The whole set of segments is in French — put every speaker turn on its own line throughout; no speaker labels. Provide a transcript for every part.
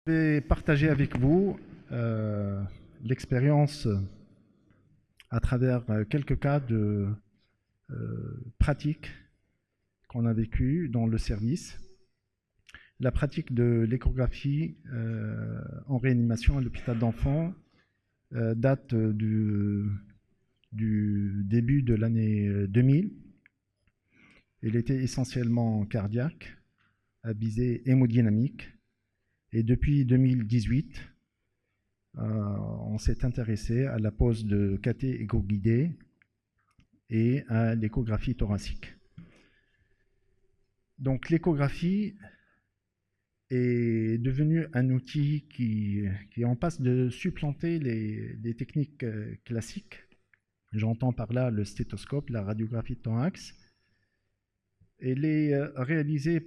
Je vais partager avec vous l'expérience à travers quelques cas de pratiques qu'on a vécues dans le service. La pratique de l'échographie en réanimation à l'hôpital d'enfants date du début de l'année 2000. Elle était essentiellement cardiaque, à visée hémodynamique. Et depuis 2018, on s'est intéressé à la pose de cathé écho-guidé et à l'échographie thoracique. Donc l'échographie est devenue un outil qui est en passe de supplanter les techniques classiques. J'entends par là le stéthoscope, la radiographie de thorax. Elle est réalisée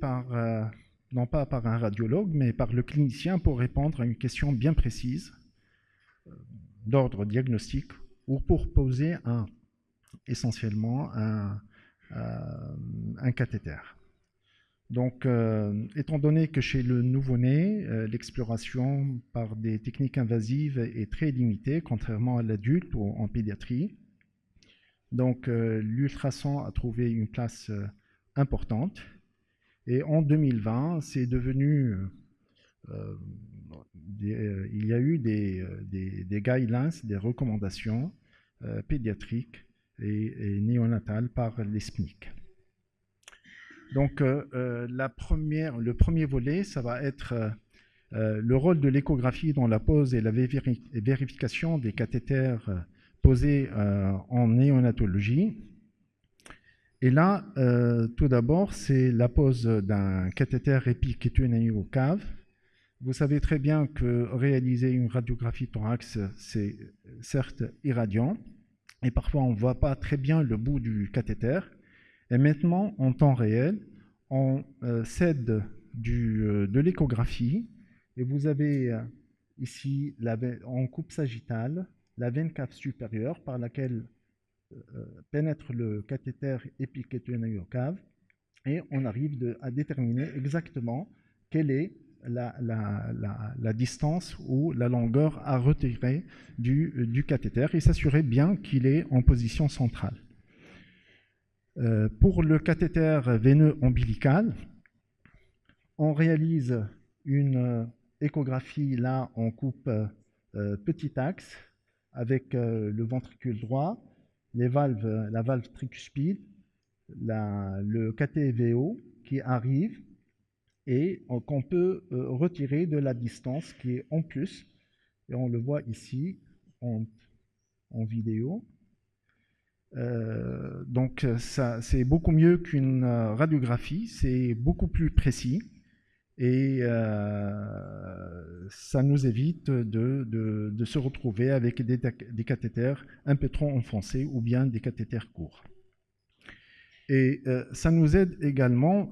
non pas par un radiologue, mais par le clinicien pour répondre à une question bien précise d'ordre diagnostique ou pour poser essentiellement un cathéter. Donc, étant donné que chez le nouveau-né, l'exploration par des techniques invasives est très limitée, contrairement à l'adulte ou en pédiatrie, donc l'ultrason a trouvé une place importante. Et en 2020, c'est devenu il y a eu des guidelines, des recommandations pédiatriques et néonatales par les SPNIC. Donc, le premier volet, ça va être le rôle de l'échographie dans la pose et la vérification des cathéters posés en néonatologie. Et là, tout d'abord, c'est la pose d'un cathéter épikétunéo-cave. Vous savez très bien que réaliser une radiographie thorax, c'est certes irradiant, et parfois on ne voit pas très bien le bout du cathéter. Et maintenant, en temps réel, on s'aide de l'échographie, et vous avez ici, en coupe sagittale, la veine cave supérieure par laquelle pénètre le cathéter épikétunéo-cave, et on arrive à déterminer exactement quelle est la distance ou la longueur à retirer du cathéter et s'assurer bien qu'il est en position centrale. Pour le cathéter veineux ombilical, on réalise une échographie là en coupe petit axe avec le ventricule droit, la valve tricuspide, le catéVO qui arrive et qu'on peut retirer de la distance qui est en plus, et on le voit ici en vidéo. Donc c'est beaucoup mieux qu'une radiographie, c'est beaucoup plus précis et ça nous évite de se retrouver avec des cathéters un peu trop enfoncés ou bien des cathéters courts. Et ça nous aide également,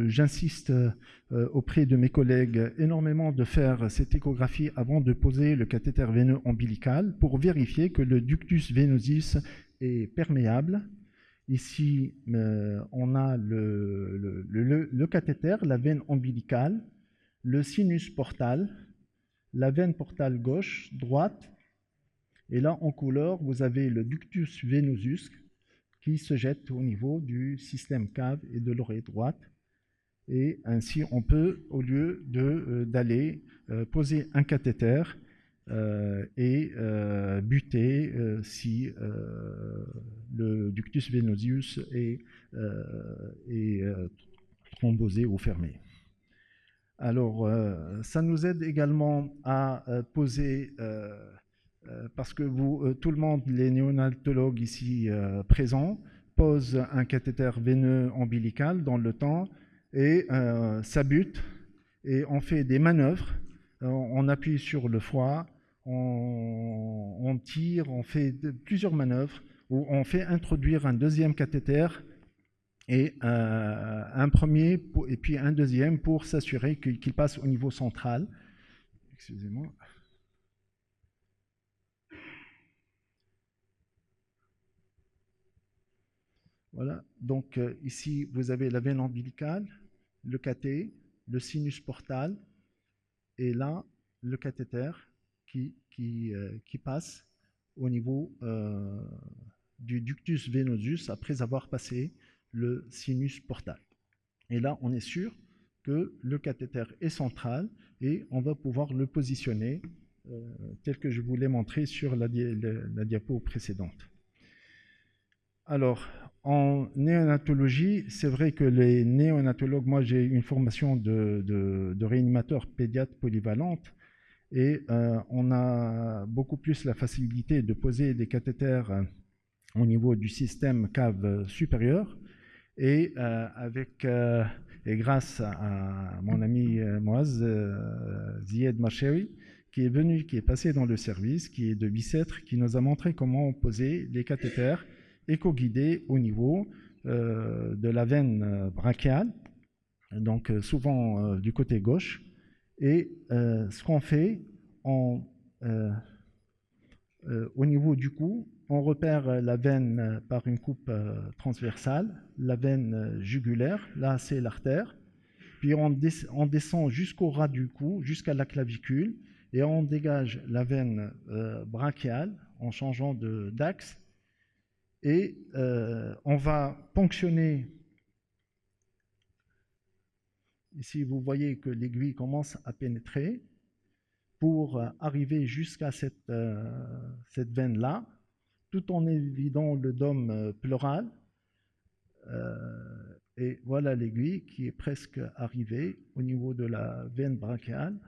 j'insiste auprès de mes collègues énormément de faire cette échographie avant de poser le cathéter veineux ombilical pour vérifier que le ductus venosus est perméable. Ici, on a le cathéter, la veine ombilicale, le sinus portal, la veine portale gauche, droite, et là en couleur, vous avez le ductus venosus qui se jette au niveau du système cave et de l'oreille droite. Et ainsi, on peut, au lieu d'aller poser un cathéter et buter si le ductus venosus est thrombosé ou fermé. Alors, ça nous aide également à poser parce que tout le monde, les néonatologues ici présents, posent un cathéter veineux ombilical dans le temps et ça bute et on fait des manœuvres, on appuie sur le foie, on tire, on fait plusieurs manœuvres où on fait introduire un deuxième cathéter et un premier et puis un deuxième pour s'assurer qu'il passe au niveau central. Excusez-moi. Voilà, donc ici vous avez la veine ombilicale, le cathé, le sinus portal, et là, le cathéter qui passe au niveau du ductus venosus après avoir passé le sinus portal. Et là, on est sûr que le cathéter est central et on va pouvoir le positionner tel que je vous l'ai montré sur la diapo précédente. Alors, en néonatologie, c'est vrai que les néonatologues, moi j'ai une formation de réanimateur pédiatre polyvalente et on a beaucoup plus la facilité de poser des cathéters au niveau du système cave supérieur et et grâce à mon ami Moaz Zied Marchewi, qui est venu, qui est passé dans le service, qui est de Bicêtre, qui nous a montré comment poser les cathéters éco-guidés au niveau de la veine brachiale, donc souvent du côté gauche. Et ce qu'on fait au niveau du cou, on repère la veine par une coupe transversale, la veine jugulaire, là c'est l'artère, puis on descend jusqu'au ras du cou, jusqu'à la clavicule, et on dégage la veine brachiale en changeant d'axe, et on va ponctionner. Ici, vous voyez que l'aiguille commence à pénétrer pour arriver jusqu'à cette veine-là, tout en évidant le dôme pleural. Et voilà l'aiguille qui est presque arrivée au niveau de la veine brachiale.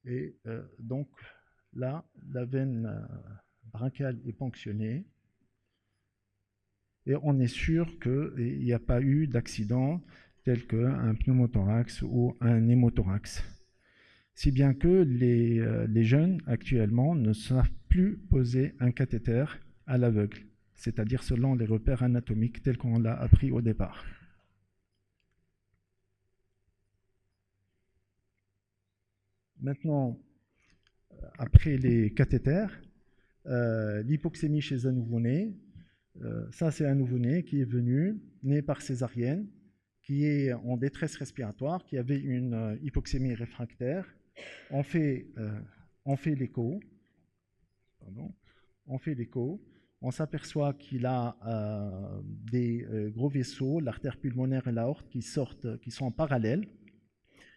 Et donc là, la veine brachiale est ponctionnée. Et on est sûr qu'il n'y a pas eu d'accident tel qu'un pneumothorax ou un hémothorax. Si bien que les jeunes actuellement ne savent plus poser un cathéter à l'aveugle, c'est-à-dire selon les repères anatomiques tels qu'on l'a appris au départ. Maintenant, après les cathéters, l'hypoxémie chez un nouveau-né, ça c'est un nouveau-né qui est venu, né par césarienne, qui est en détresse respiratoire, qui avait une hypoxémie réfractaire. On fait l'écho, on s'aperçoit qu'il a des gros vaisseaux, l'artère pulmonaire et l'aorte qui sont en parallèle,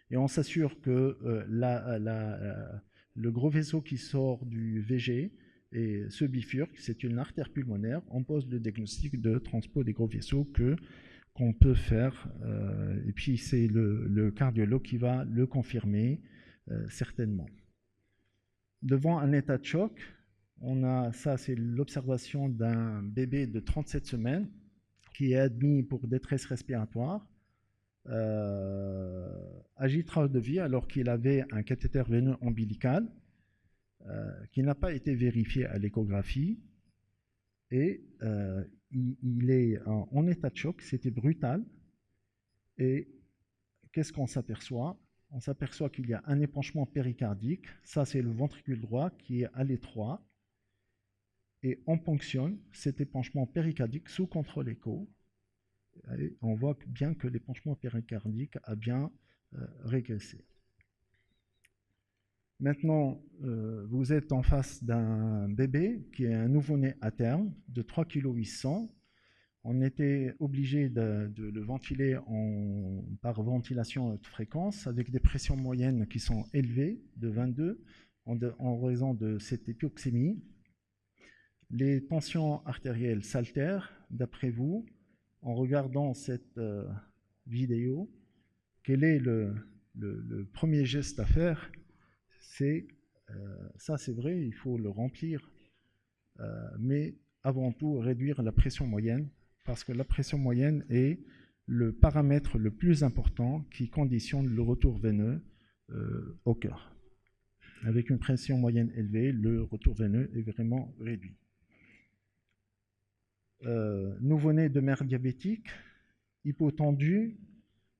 et on s'assure que le gros vaisseau qui sort du VG et se bifurque, c'est une artère pulmonaire. On pose le diagnostic de transport des gros vaisseaux qu'on peut faire, et puis c'est le cardiologue qui va le confirmer certainement. Devant un état de choc, ça c'est l'observation d'un bébé de 37 semaines qui est admis pour détresse respiratoire, agitation de vie alors qu'il avait un cathéter veineux ombilical qui n'a pas été vérifié à l'échographie, et il est en état de choc, c'était brutal. Et qu'est-ce qu'on s'aperçoit? On s'aperçoit qu'il y a un épanchement péricardique, ça c'est le ventricule droit qui est à l'étroit, et on ponctionne cet épanchement péricardique sous contrôle écho. Et on voit bien que l'épanchement péricardique a bien régressé. Maintenant, vous êtes en face d'un bébé qui est un nouveau-né à terme de 3,8 kg. On était obligé de le ventiler par ventilation haute fréquence avec des pressions moyennes qui sont élevées de 22 en raison de cette hypoxémie. Les tensions artérielles s'altèrent. D'après vous, en regardant cette vidéo, quel est le premier geste à faire? Ça c'est vrai, il faut le remplir, mais avant tout réduire la pression moyenne, parce que la pression moyenne est le paramètre le plus important qui conditionne le retour veineux au cœur. Avec une pression moyenne élevée, le retour veineux est vraiment réduit. Nouveau-né de mère diabétique, hypotendu,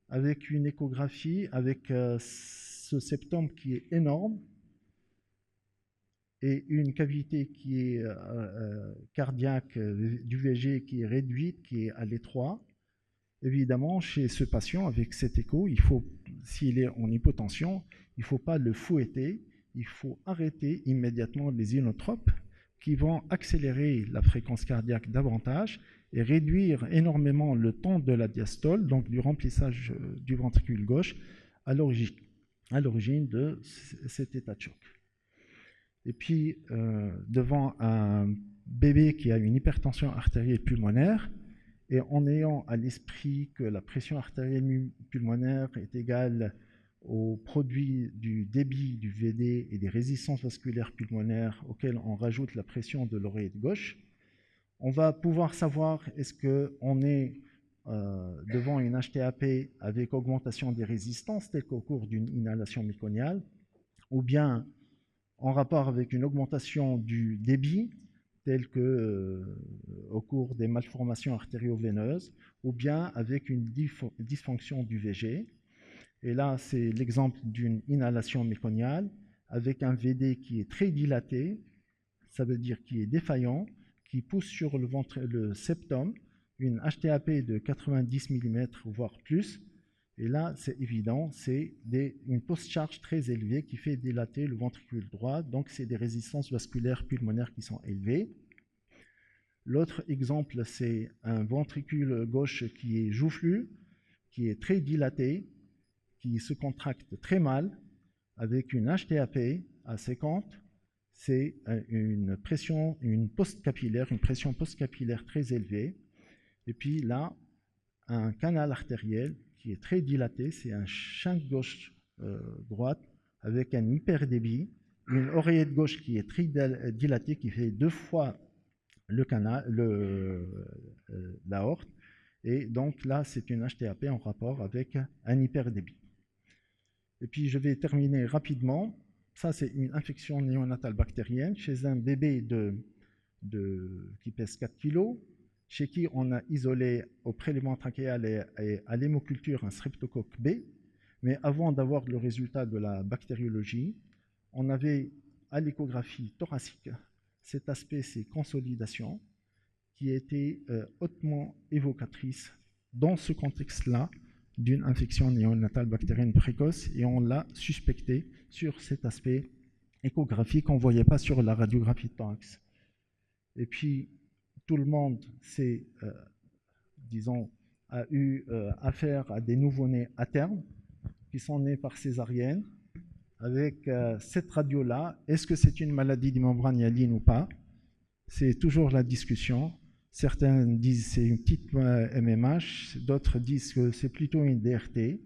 avec une échographie, avec ce septum qui est énorme, et une cavité qui est cardiaque du VG qui est réduite, qui est à l'étroit. Évidemment, chez ce patient, avec cet écho, s'il est en hypotension, il ne faut pas le fouetter, il faut arrêter immédiatement les inotropes qui vont accélérer la fréquence cardiaque davantage et réduire énormément le temps de la diastole, donc du remplissage du ventricule gauche, à l'origine de cet état de choc. Et puis, devant un bébé qui a une hypertension artérielle pulmonaire, et en ayant à l'esprit que la pression artérielle pulmonaire est égale au produit du débit du VD et des résistances vasculaires pulmonaires auxquelles on rajoute la pression de l'oreillette gauche, on va pouvoir savoir est-ce qu'on est devant une HTAP avec augmentation des résistances, telle qu'au cours d'une inhalation méconiale, ou bien en rapport avec une augmentation du débit, telle qu'au cours des malformations artério-veineuses, ou bien avec une dysfonction du VG. Et là, c'est l'exemple d'une inhalation méconiale avec un VD qui est très dilaté, ça veut dire qui est défaillant, qui pousse sur le septum, une HTAP de 90 mm, voire plus. Et là, c'est évident, c'est une post-charge très élevée qui fait dilater le ventricule droit, donc c'est des résistances vasculaires pulmonaires qui sont élevées. L'autre exemple, c'est un ventricule gauche qui est joufflu, qui est très dilaté, qui se contracte très mal, avec une HTAP à 50. C'est une pression post-capillaire très élevée. Et puis là, un canal artériel qui est très dilaté, c'est un shunt gauche-droite avec un hyperdébit, une oreillette gauche qui est très dilatée, qui fait 2 fois le canal, l'aorte, et donc là, c'est une HTAP en rapport avec un hyperdébit. Et puis, je vais terminer rapidement. Ça, c'est une infection néonatale bactérienne chez un bébé qui pèse 4 kg, chez qui on a isolé au prélèvement trachéal et à l'hémoculture un streptocoque B. Mais avant d'avoir le résultat de la bactériologie, on avait à l'échographie thoracique cet aspect, c'est consolidation, qui était hautement évocatrice dans ce contexte-là d'une infection néonatale bactérienne précoce, et on l'a suspecté sur cet aspect échographique qu'on ne voyait pas sur la radiographie de thorax. Et puis, tout le monde a eu affaire à des nouveau-nés à terme qui sont nés par césarienne. Avec cette radio-là, est-ce que c'est une maladie des membranes hyalines ou pas? C'est toujours la discussion. Certains disent que c'est une petite MMH, d'autres disent que c'est plutôt une DRT,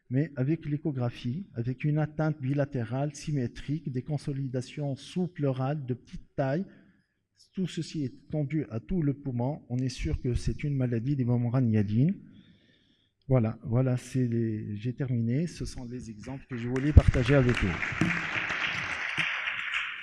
mais avec l'échographie, avec une atteinte bilatérale, symétrique, des consolidations sous-pleurales de petite taille, tout ceci est étendu à tout le poumon, on est sûr que c'est une maladie des membranes hyalines. Voilà, j'ai terminé. Ce sont les exemples que je voulais partager avec vous.